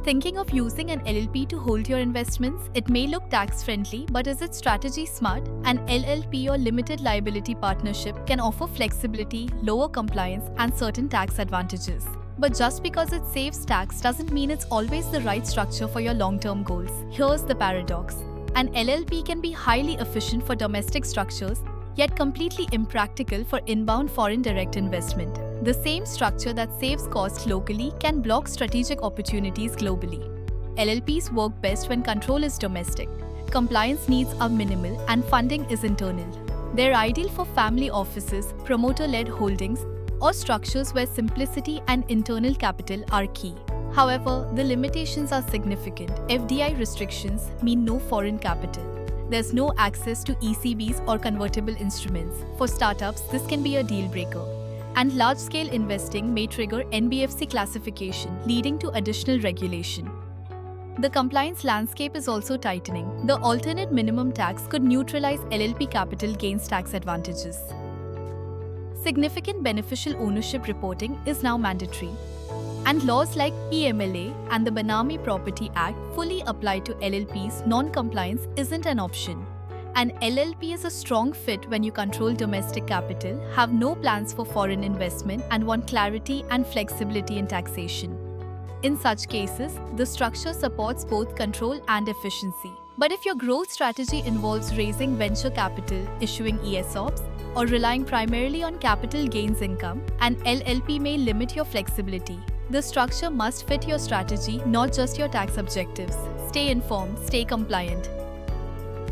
Thinking of using an LLP to hold your investments? It may look tax-friendly, but is its strategy smart? An LLP or limited liability partnership can offer flexibility, lower compliance, and certain tax advantages. But just because it saves tax doesn't mean it's always the right structure for your long-term goals. Here's the paradox. An LLP can be highly efficient for domestic structures, yet completely impractical for inbound foreign direct investment. The same structure that saves cost locally can block strategic opportunities globally. LLPs work best when control is domestic, compliance needs are minimal, and funding is internal. They're ideal for family offices, promoter-led holdings, or structures where simplicity and internal capital are key. However, the limitations are significant. FDI restrictions mean no foreign capital. There's no access to ECBs or convertible instruments. For startups, this can be a deal breaker. And large-scale investing may trigger NBFC classification, leading to additional regulation. The compliance landscape is also tightening. The alternate minimum tax could neutralize LLP capital gains tax advantages. Significant beneficial ownership reporting is now mandatory. And laws like PMLA and the Benami Property Act fully apply to LLPs. Non-compliance isn't an option. An LLP is a strong fit when you control domestic capital, have no plans for foreign investment, and want clarity and flexibility in taxation. In such cases, the structure supports both control and efficiency. But if your growth strategy involves raising venture capital, issuing ESOPs, or relying primarily on capital gains income, an LLP may limit your flexibility. The structure must fit your strategy, not just your tax objectives. Stay informed, stay compliant.